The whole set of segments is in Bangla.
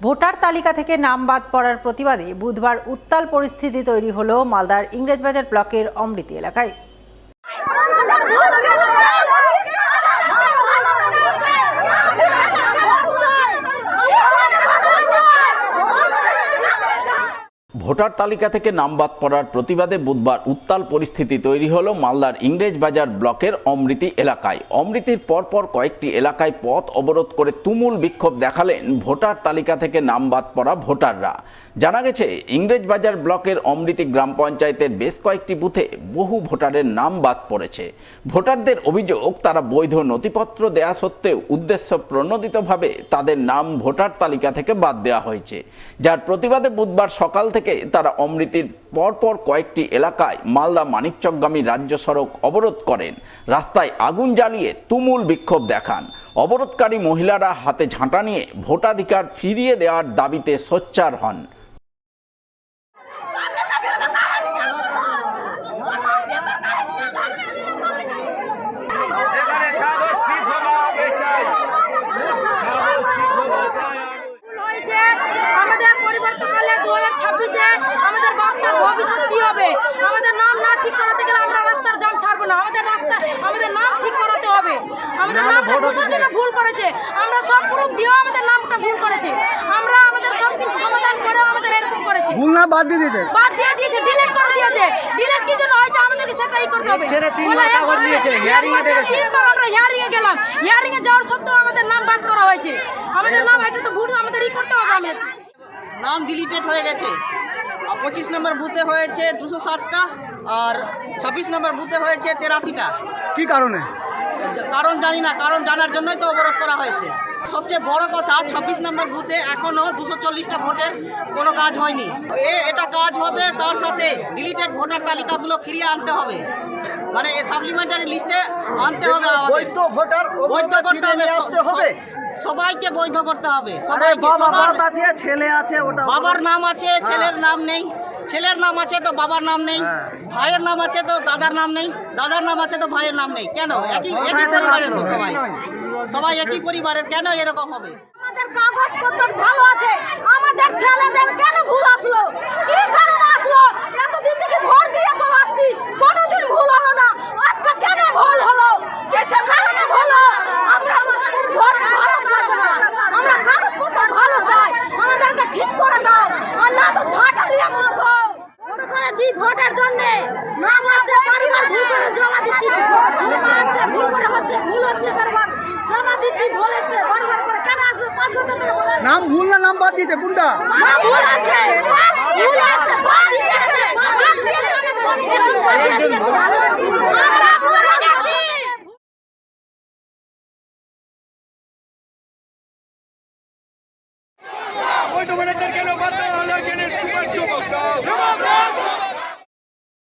ভোটার তালিকা থেকে নাম বাদ পড়ার প্রতিবাদে বুধবার উত্তাল পরিস্থিতি তৈরি হলো মালদার ইংরেজবাজার ব্লকের অমৃতি এলাকায়। ভোটার তালিকা থেকে নাম বাদ পড়ার প্রতিবাদে বুধবার উত্তাল পরিস্থিতি তৈরি হলো মালদার ইংরেজবাজার ব্লকের অমৃতি এলাকায়। অমৃতির পরপর কয়েকটি এলাকায় পথ অবরোধ করে তুমুল বিক্ষোভ দেখালেন ভোটার তালিকা থেকে নাম বাদ পড়া ভোটাররা। জানা গেছে, ইংরেজবাজার ব্লকের অমৃতি গ্রাম পঞ্চায়েতের বেশ কয়েকটি বুথে বহু ভোটারের নাম বাদ পড়েছে। ভোটারদের অভিযোগ, তারা বৈধ নথিপত্র দেয়া সত্ত্বেও উদ্দেশ্য প্রণোদিতভাবে তাদের নাম ভোটার তালিকা থেকে বাদ দেওয়া হয়েছে, যার প্রতিবাদে বুধবার সকাল থেকে তারা অমৃতির পরপর কয়েকটি এলাকায় মালদা মানিকচকগামী রাজ্য সড়ক অবরোধ করেন। রাস্তায় আগুন জ্বালিয়ে তুমুল বিক্ষোভ দেখান। অবরোধকারী মহিলারা হাতে ঝাঁটা নিয়ে ভোটাধিকার ফিরিয়ে দেওয়ার দাবিতে সোচ্চার হন। আমাদের বাচ্চার ভবিষ্যৎ কি হবে? আমাদের নাম না ঠিক করাতে গেলে আমরা রাস্তার জাম ছাড়বো না। আমাদের নাম ঠিক করাতে হবে। আমাদের নাম জন্য ভুল করেছে, আমরা সব প্রুফ দিয়েও আমাদের নামটা ভুল করেছে। আমরা আমাদের সব কিছু সমাধান করেও আমাদের এরকম করেছে। ভুল না বাদ দিয়ে দিয়েছে, ডিলিট করে দিয়েছে। ডিলিট কি জন্য হয়েছে আমাদেরকে সেটাই করতে হবে। তিনবার আমরা হিয়ারিং এ গেলাম, হিয়ারিং এ যাওয়ার সত্ত্বেও আমাদের নাম বাদ করা হয়েছে। আমাদের নাম এটা তো ভুল, আমাদের ই করতে হবে। আমাদের নাম ডিলিটেড হয়ে গেছে। 25 নম্বর বুথে হয়েছে 260টা, আর 26 নম্বর বুথে হয়েছে 83টা। কি কারণে? কারণ জানি না, কারণ জানার জন্যই তো অবরোধ করা হয়েছে। সবচেয়ে বড় কথা, 26 নম্বর বুথে এখনো 240টা ভোটের কোনো কাজ হয়নি। এটা কাজ হবে, তার সাথে ডিলিটেড ভোটার তালিকাগুলো ফিরিয়ে আনতে হবে, মানে সাপ্লিমেন্টারি লিস্টে আনতে হবে। বৈধ ভোটার বৈধ করতে হবে, সবাইকে বৈধ করতে হবে। ছেলে আছে, বাবার নাম আছে, ছেলের নাম নেই। ছেলের নাম আছে তো বাবার নাম নেই, ভাইয়ের নাম আছে তো দাদার নাম নেই, দাদার নাম আছে তো ভাইয়ের নাম নেই। কেন? একই পরিবারের তো সবাই একই পরিবারের, কেন এরকম হবে? আমাদের কাগজপত্র ভালো আছে, আমাদের ছেলেদের কেন ভুল আসলো? কি কারণে আসলো? এতদিন থেকে ভোট দিয়ে চলে আসছি, কোনোদিন ভুল হলো না, আজকে কেন ভুল হলো? কিসের কারণে ভুল হলো? আমরা ভোট ভালো চাই না, আমরা কাগজপত্র ভালো চাই, আমাদেরকে ঠিক করে দাও, আর না তো ঝাঁটা দিয়ে মারবো। মনে করেছি ভোটের জন্য নাম আছে, পরিবার ভুল করে জমা দিচ্ছি, ভুল করে হচ্ছে, ভুল হচ্ছে, পরিবার জমা দিচ্ছি, বলেছে পরিবার করে কেন আসবে? 5 বছর ধরে বলে নাম ভুল না নাম বাদ দিয়েছে, কোনটা ভুল আছে? ভুল আছে, বাদ দিয়েছে, বাদ দিয়েছে।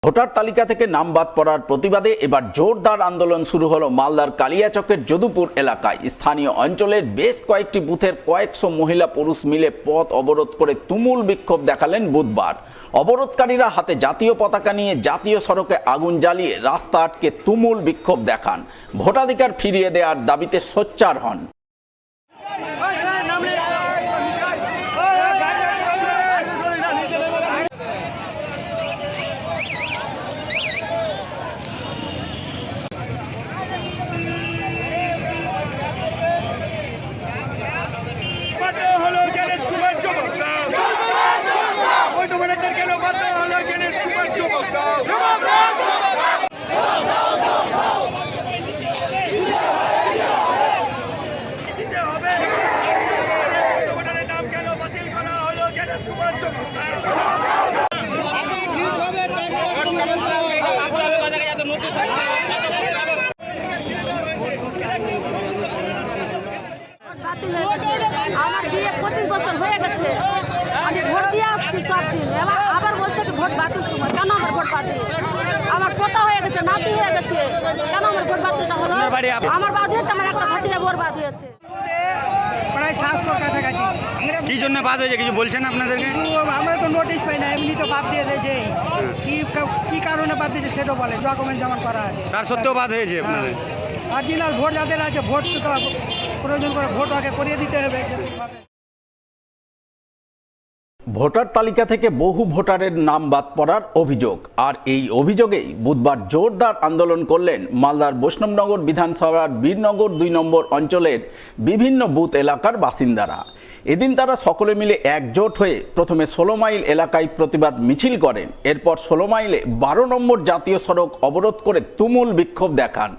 ভোটার তালিকা থেকে নাম বাদ পড়ার প্রতিবাদে এবার জোরদার আন্দোলন শুরু হলো মালদার কালিয়াচকের যদুপুর এলাকায়। স্থানীয় অঞ্চলের বেশ কয়েকটি বুথের কয়েকশো মহিলা পুরুষ মিলে পথ অবরোধ করে তুমুল বিক্ষোভ দেখালেন বুধবার। অবরোধকারীরা হাতে জাতীয় পতাকা নিয়ে জাতীয় সড়কে আগুন জ্বালিয়ে রাস্তা আটকে তুমুল বিক্ষোভ দেখান। ভোটাধিকার ফিরিয়ে দেওয়ার দাবিতে সোচ্চার হন। আমার বিয়ে 25 বছর হয়ে গেছে, আমি ভোট দিয়ে আসছি সব দিন, আবার বলছে ভোট বাতিল। তোমার কেন আমার ভোট বাতিল? আমার পোতা হয়ে গেছে, নাতি হয়ে গেছে, কেন আমার ভোট বাতিলটা হলো? আমার বাদ হয়েছে, আমার একটা ভাতিজা বোর বাদ হয়েছে। প্রায় 700 কাছাকাছি। কি জন্য বাদ হয়েছে কিছু বলছেন আপনাদেরকে? আমরা তো নোটিশ পাই না, এমনি তো বাদ দিয়ে দিয়েছে। কি কারণে বাদ দিয়েছে সেটা বলে, ডকুমেন্ট জমা করা আছে। তার সত্ত্বেও বাদ হয়েছে আপনাদের? অরিজিনাল ভোট যাদের আছে, ভোট প্রয়োজন করে ভোট আগে করিয়ে দিতে হবে। ভোটার তালিকা থেকে বহু ভোটারের নাম বাদ পড়ার অভিযোগ, আর এই অভিযোগেই বুধবার জোরদার আন্দোলন করলেন মালদার বৈষ্ণবনগর বিধানসভার বীরনগর 2 নম্বর অঞ্চলের বিভিন্ন বুথ এলাকার বাসিন্দারা। এদিন তারা সকলে মিলে একজোট হয়ে প্রথমে 16 মাইল এলাকায় প্রতিবাদ মিছিল করেন। এরপর 16 মাইলে 12 নম্বর জাতীয় সড়ক অবরোধ করে তুমুল বিক্ষোভ দেখান।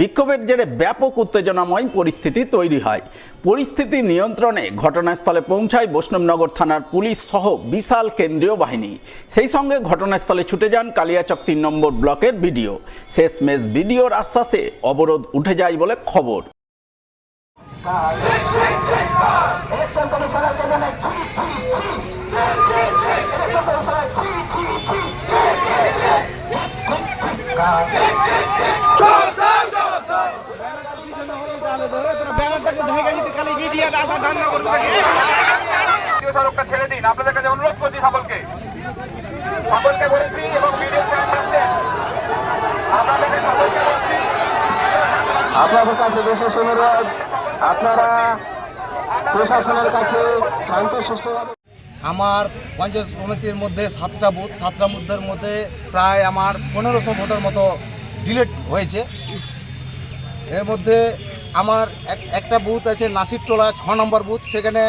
বিক্ষোভের জেরে ব্যাপক উত্তেজনাময় পরিস্থিতি তৈরি হয়। পরিস্থিতি নিয়ন্ত্রণে ঘটনাস্থলে পৌঁছায় বৈষ্ণবনগর থানার পুলিশ সহ বিশাল কেন্দ্রীয় বাহিনী। সেই সঙ্গে ঘটনাস্থলে ছুটে যান কালিয়াচক 3 নম্বর ব্লকের বিডিও। শেষমেশ বিডিওর আশ্বাসে অবরোধ উঠে যায় বলে খবর। সড়কটা ছেড়ে দিন, আপনাদের কাছে অনুরোধ করছি সকলকে বলেছি এবং আপনাদের কাছে বিশেষ অনুরোধ, আপনারা প্রশাসনের কাছে শান্তশিষ্টভাবে। আমার পঞ্চায়েত সমিতির মধ্যে 7টা বুথ, 7টা বুথের মধ্যে প্রায় আমার 1500 ভোটের মতো ডিলেট হয়েছে। এর মধ্যে আমার একটা বুথ আছে নাসিরটোলা 6 নম্বর বুথ, সেখানে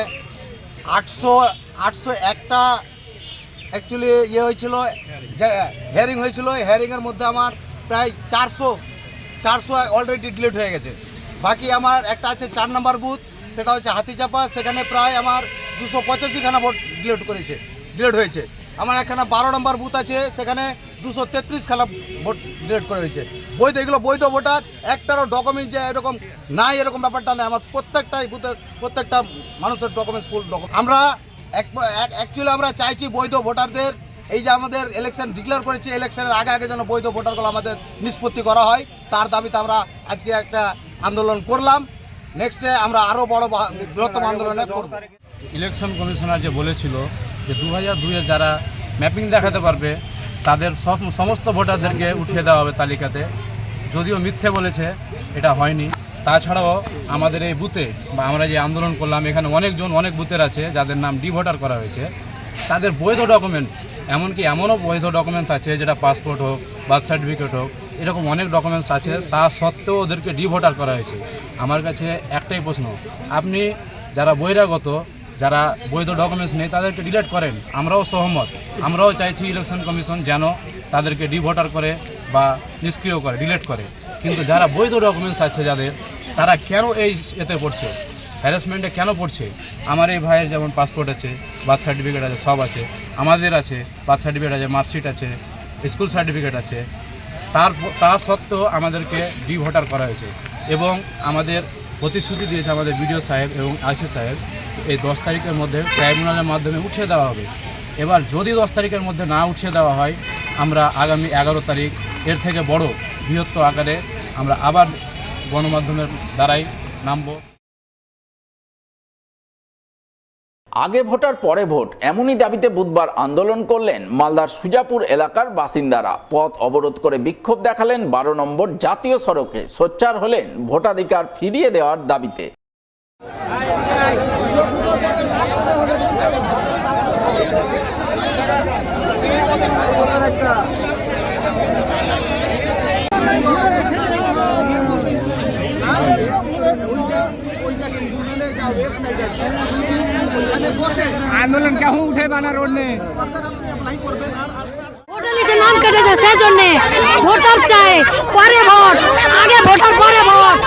801টা অ্যাকচুয়ালি হয়েছিল, হিয়ারিং হয়েছিল। হিয়ারিংয়ের মধ্যে আমার প্রায় 400 অলরেডি ডিলেট হয়ে গেছে। বাকি আমার একটা আছে 4 নম্বর বুথ, সেটা হচ্ছে হাতিচাপা, সেখানে প্রায় আমার 285খানা ভোট ডিলেট হয়েছে। আমার এখানে 12 নম্বর বুথ আছে, সেখানে 233খানা ভোট ডিলেট করে হয়েছে। এগুলো বৈধ ভোটার, একটারও ডকুমেন্ট যে এরকম নাই, এরকম ব্যাপারটা নেই। আমার প্রত্যেকটাই বুথের প্রত্যেকটা মানুষের ডকুমেন্টস ফুল ডকুমেন্ট। আমরা অ্যাকচুয়ালি আমরা চাইছি বৈধ ভোটারদের, এই যে আমাদের ইলেকশন ডিক্লেয়ার করেছে, ইলেকশনের আগে যেন বৈধ ভোটারগুলো আমাদের নিষ্পত্তি করা হয়, তার দাবিতে আমরা আজকে একটা আন্দোলন করলাম। নেক্সটে আমরা আরও বড় বৃহত্তম আন্দোলনে করব। ইলেকশন কমিশনার যে বলেছিল যে 2002-এ যারা ম্যাপিং দেখাতে পারবে তাদের সমস্ত ভোটারদেরকে উঠিয়ে দেওয়া হবে তালিকাতে, যদিও মিথ্যে বলেছে, এটা হয়নি। তাছাড়াও আমাদের এই বুথে বা আমরা যে আন্দোলন করলাম, এখানে অনেক বুথের আছে যাদের নাম ডিভোটার করা হয়েছে, তাদের বৈধ ডকুমেন্টস, এমনকি এমনও বৈধ ডকুমেন্টস আছে যেটা পাসপোর্ট হোক, বার্থ সার্টিফিকেট হোক, এরকম অনেক ডকুমেন্টস আছে, তা সত্ত্বেও ওদেরকে ডিভোটার করা হয়েছে। আমার কাছে একটাই প্রশ্ন, আপনি যারা বহিরাগত, যারা বৈধ ডকুমেন্টস নেই, তাদেরকে ডিলিট করেন, আমরাও সহমত। আমরাও চাইছি ইলেকশন কমিশন যেন তাদেরকে ডিভোটার করে বা নিষ্ক্রিয় করে, ডিলিট করে। কিন্তু যারা বৈধ ডকুমেন্টস আছে যাদের, তারা কেন এই এতে পড়ছে, হ্যারাসমেন্টে কেন পড়ছে? আমার এই ভাইয়ের যেমন পাসপোর্ট আছে, বার্থ সার্টিফিকেট আছে, সব আছে, আমাদের আছে, বার্থ সার্টিফিকেট আছে, মার্কশিট আছে, স্কুল সার্টিফিকেট আছে, তা সত্ত্বেও আমাদেরকে ডিভোটার করা হয়েছে। এবং আমাদের প্রতিশ্রুতি দিয়েছে আমাদের বিডিও সাহেব এবং আইসি সাহেব, এই 10 তারিখের মধ্যে ট্রাইব্যুনালের মাধ্যমে উঠিয়ে দেওয়া হবে। এবার যদি 10 তারিখের মধ্যে না উঠিয়ে দেওয়া হয়, আমরা আগামী 11 তারিখ এর থেকে বড় বৃহত্তর আকারে আমরা আবার গণমাধ্যমের দ্বারাই নামব। আগে ভোটার পরে ভোট, এমনই দাবিতে বুধবার আন্দোলন করলেন মালদার সুজাপুর এলাকার বাসিন্দারা। পথ অবরোধ করে বিক্ষোভ দেখালেন 12 নম্বর জাতীয় সড়কে। সোচ্চার হলেন ভোটাধিকার ফিরিয়ে দেওয়ার দাবিতে। আন্দোলন কেউ উঠে বানা রোড নেই, নাম কেটেছে, সেজন্য ভোটার চাই, পরে ভোট, আগে ভোটার পরে ভোট।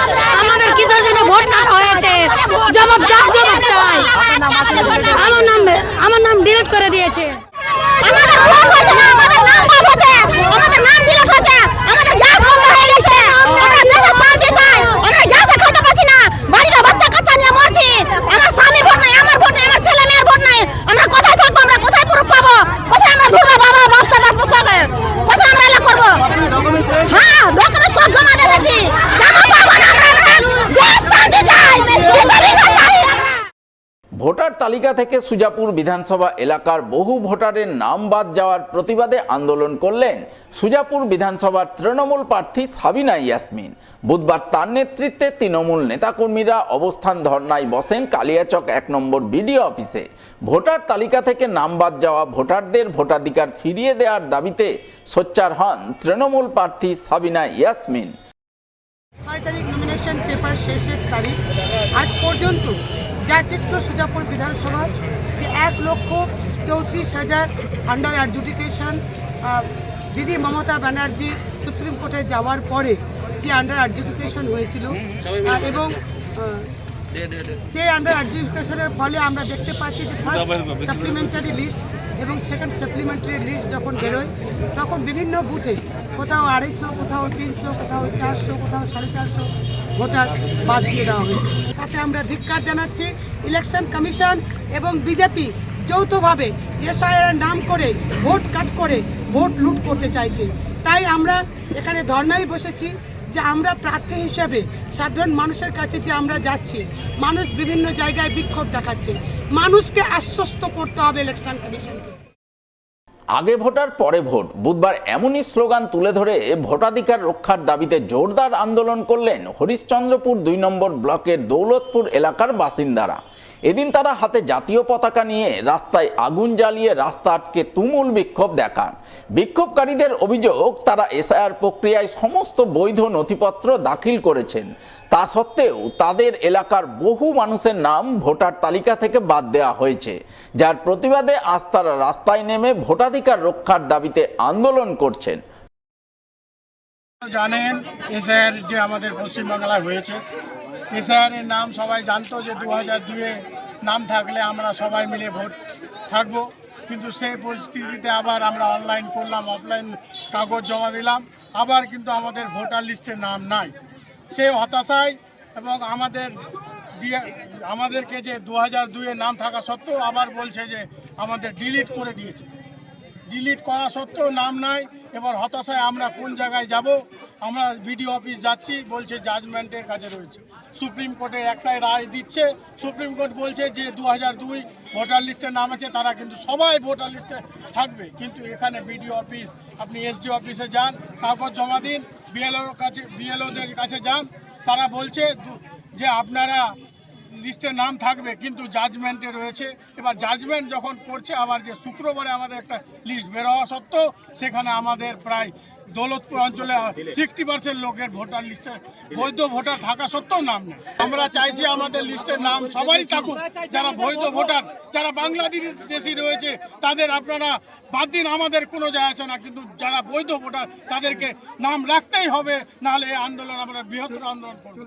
আমাদের কিসের জন্য ভোট কাটা হয়েছে, জবাব চাই। আমার নাম ডিলিট করে দিয়েছে। আমাদের ভোট হয়েছে না, আমাদের নাম বাদ হয়েছে, আমাদের নাম ডিলিট হয়েছে, আমাদের গ্যাস বন্ধ হয়ে গেছে। আমরা দেশে শান্তি চাই, আমরা গ্যাসে খেতে পাচ্ছি না, বাড়িতে বাচ্চা কাচ্চা নিয়ে মরছি। আমার স্বামী ভোট নাই, আমার ভোট নাই, আমার ছেলে মেয়ের ভোট নাই। আমরা কোথায় থাকবো, আমরা কোথায় প্রুফ পাবো, কোথায় আমরা ধরবো বাবা বাচ্চাদের পোশাকে, কোথায় আমরা এলা করবো? হ্যাঁ, ডকুমেন্ট সব জমা দিয়েছি, কেন পাবো না? আমরা দেশ শান্তি চাই, বিজেপি চাই। ভোটার তালিকা থেকে সুজাপুর বিধানসভা এলাকার বহু ভোটারের নাম বাদ যাওয়ার প্রতিবাদে আন্দোলন করলেন সুজাপুর বিধানসভার তৃণমূল প্রার্থী সাবিনা ইয়াসমিন। বুধবার তার নেতৃত্বে তৃণমূল নেতাকর্মীরা অবস্থান ধর্নায় বসেন কালিয়াচক 1 নম্বর বিডিও অফিসে। ভোটার তালিকা থেকে নাম বাদ যাওয়া ভোটারদের ভোটাধিকার ফিরিয়ে দেওয়ার দাবিতে সোচ্চার হন তৃণমূল প্রার্থী সাবিনা ইয়াসমিন। 6 তারিখ নমিনেশন পেপার শেষের তারিখ। আজ পর্যন্ত যা চিত্র সুজাপুর বিধানসভার যে 1,34,000 আন্ডার অ্যাডজুডিকেশন দিদি মমতা ব্যানার্জি সুপ্রিম কোর্টে যাওয়ার পরে যে আন্ডার অ্যাডজুডিকেশন হয়েছিল এবং সেই আন্ডার অ্যাডজুডিকেশনের ফলে আমরা দেখতে পাচ্ছি যে ফার্স্ট সাপ্লিমেন্টারি লিস্ট এবং সেকেন্ড সাপ্লিমেন্টারি লিস্ট যখন বেরোয় তখন বিভিন্ন বুথে কোথাও 250, কোথাও 300, কোথাও 400, কোথাও 450 ভোটার বাদ দিয়ে দেওয়া হয়েছে। তাতে আমরা ধিক্কার জানাচ্ছি। ইলেকশন কমিশন এবং বিজেপি যৌথভাবে এসআইআর নাম করে ভোট কাট করে ভোট লুট করতে চাইছে। তাই আমরা এখানে ধর্নায় বসেছি যে আমরা প্রার্থী হিসেবে সাধারণ মানুষের কাছে যে আমরা যাচ্ছি, মানুষ বিভিন্ন জায়গায় বিক্ষোভ দেখাচ্ছে, মানুষকে আশ্বস্ত করতে হবে ইলেকশন কমিশনকে। আগে ভোটার পরে ভোট, বুধবার এমনই স্লোগান তুলে ধরে ভোটাধিকার রক্ষার দাবিতে জোরদার আন্দোলন করলেন হরিশ্চন্দ্রপুর 2 নম্বর ব্লকের দৌলতপুর এলাকার বাসিন্দারা। এদিন তারা হাতে জাতীয় পতাকা নিয়ে রাস্তায় আগুন জ্বালিয়ে রাস্তা আটকে তুমুল বিক্ষোভ দেখান। বিক্ষোভকারীদের অভিযোগ তারা এসআইআর প্রক্রিয়ায় সমস্ত বৈধ নথিপত্র দাখিল করেছেন, তা সত্ত্বেও তাদের এলাকার বহু মানুষের নাম ভোটার তালিকা থেকে বাদ দেওয়া হয়েছে, যার প্রতিবাদে আজ তারা রাস্তায় নেমে ভোটাধিকার রক্ষার দাবিতে আন্দোলন করছেন। জানেন এসআইআর যে আমাদের পশ্চিমবাংলায় হয়েছে, এসআইআরের নাম সবাই জানতো যে 2002-এ নাম থাকলে আমরা সবাই মিলে ভোট থাকবো, কিন্তু সেই পরিস্থিতিতে আবার আমরা অনলাইন করলাম, অফলাইন কাগজ জমা দিলাম, আবার কিন্তু আমাদের ভোটার লিস্টে নাম নাই। সেই হতাশায় এবং আমাদেরকে যে 2002-এ নাম থাকা সত্ত্বেও আবার বলছে যে আমাদের ডিলিট করে দিয়েছে। ডিলিট করা সত্ত্বেও নাম নাই। এবার হতাশায় আমরা কোন জায়গায় যাব? আমরা বিডিও অফিস যাচ্ছি, বলছে জাজমেন্টের কাছে রয়েছে। সুপ্রিম কোর্টে একটাই রায় দিচ্ছে, সুপ্রিম কোর্ট বলছে যে 2002 ভোটার লিস্টে নাম আছে, তারা কিন্তু সবাই ভোটার লিস্টে থাকবে। কিন্তু এখানে বিডিও অফিস, আপনি এসডি অফিসে যান, কাগজ জমা দিন, বিএলওদের কাছে যান, তারা বলছে যে আপনারা লিস্টে নাম থাকবে, কিন্তু জাজমেন্টে রয়েছে। এবার জাজমেন্ট যখন করছে, আবার যে শুক্রবারে আমাদের একটা লিস্ট বের হওয়া সত্ত্বেও সেখানে আমাদের প্রায় দৌলতপুর অঞ্চলে 60% লোকের ভোটার লিস্টে বৈধ ভোটার থাকা সত্ত্বেও নাম নেই। আমরা চাইছি আমাদের লিস্টের নাম সবাই থাকুক, যারা বৈধ ভোটার, যারা বাংলাদেশি রয়েছে তাদের আপনারা বাদ দিন, আমাদের কোনো যায় আসে না, কিন্তু যারা বৈধ ভোটার তাদেরকে নাম রাখতেই হবে, নাহলে এই আন্দোলন আমরা বৃহত্তর আন্দোলন করব।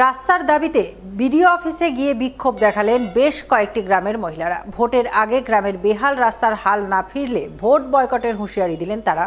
রাস্তার দাবিতে বিডিও অফিসে গিয়ে বিক্ষোভ দেখালেন বেশ কয়েকটি গ্রামের মহিলারা। ভোটের আগে গ্রামের বেহাল রাস্তার হাল না ফিরলে ভোট বয়কটের হুঁশিয়ারি দিলেন তারা।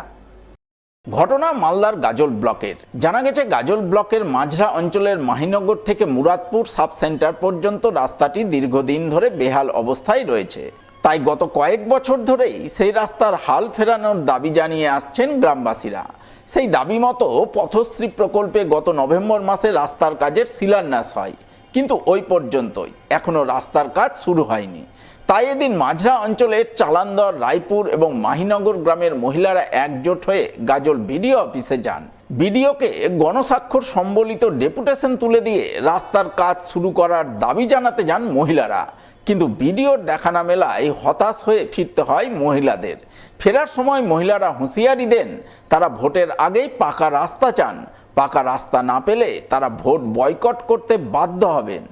ঘটনা মালদার গাজল ব্লকের। জানা গেছে গাজল ব্লকের মাঝরা অঞ্চলের মাহিনগর থেকে মুরাদপুর সাব সেন্টার পর্যন্ত রাস্তাটি দীর্ঘদিন ধরে বেহাল অবস্থায় রয়েছে। তাই গত কয়েক বছর ধরেই সেই রাস্তার হাল ফেরানোর দাবি জানিয়ে আসছেন গ্রামবাসীরা। সেই দাবি মতো পথশ্রী প্রকল্পে গত নভেম্বর মাসে রাস্তার কাজের শিলান্যাস হয়, কিন্তু ওই পর্যন্তই এখনও রাস্তার কাজ শুরু হয়নি। তাই এদিন মাঝরা অঞ্চলের চালান্দর, রায়পুর এবং মাহিনগর গ্রামের মহিলারা একজোট হয়ে গাজল বিডিও অফিসে যান। বিডিওকে গণস্বাক্ষর সম্বলিত ডেপুটেশন তুলে দিয়ে রাস্তার কাজ শুরু করার দাবি জানাতে যান মহিলারা, কিন্তু বিডিওর দেখা না মেলায় হতাশ হয়ে ফিরতে হয় মহিলাদের। ফেরার সময় মহিলারা হুঁশিয়ারি দেন তারা ভোটের আগেই পাকা রাস্তা চান, পাকা রাস্তা না পেলে তারা ভোট বয়কট করতে বাধ্য হবেন।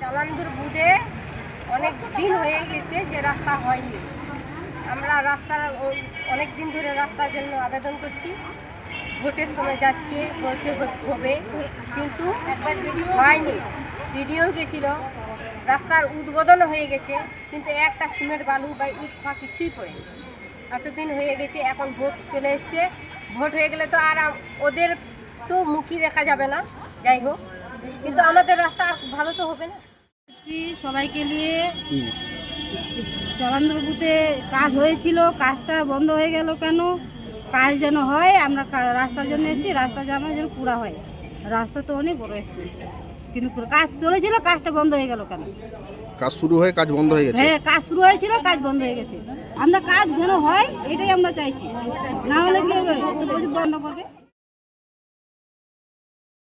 চালান্দুর বুথে অনেক দিন হয়ে গেছে যে রাস্তা হয়নি। আমরা রাস্তার অনেক দিন ধরে রাস্তার জন্য আবেদন করছি, ভোটের সময় যাচ্ছে, বলছে হবে, কিন্তু হয়নি। ভিডিও গেছিল, রাস্তার উদ্বোধন হয়ে গেছে, কিন্তু একটা সিমেন্ট বালু বা ইট ফা কিছুই পড়েনি। এতদিন হয়ে গেছে, এখন ভোট চলে এসছে, ভোট হয়ে গেলে তো আর ওদের তো মুখই দেখা যাবে না, যাই হোক, কিন্তু আমাদের রাস্তা ভালো তো হবে না। সবাইকে নিয়ে চালান্দর বুথে কাজ হয়েছিল, কাজটা বন্ধ হয়ে গেল কেন? কাজ যেন হয়, আমরা রাস্তার জন্য এসেছি, রাস্তা যেন পুরা হয়। রাস্তা তো অনেক বড় অ্যাক্সিডেন্ট, কিন্তু কাজ চলেছিল, কাজটা বন্ধ হয়ে গেল কেন? কাজ শুরু হয়ে কাজ বন্ধ হয়ে গেছে। হ্যাঁ, কাজ শুরু হয়েছিল, কাজ বন্ধ হয়ে গেছে। আমরা কাজ যেন হয় এটাই আমরা চাইছি, না হলে কি হবে? বন্ধ করবে।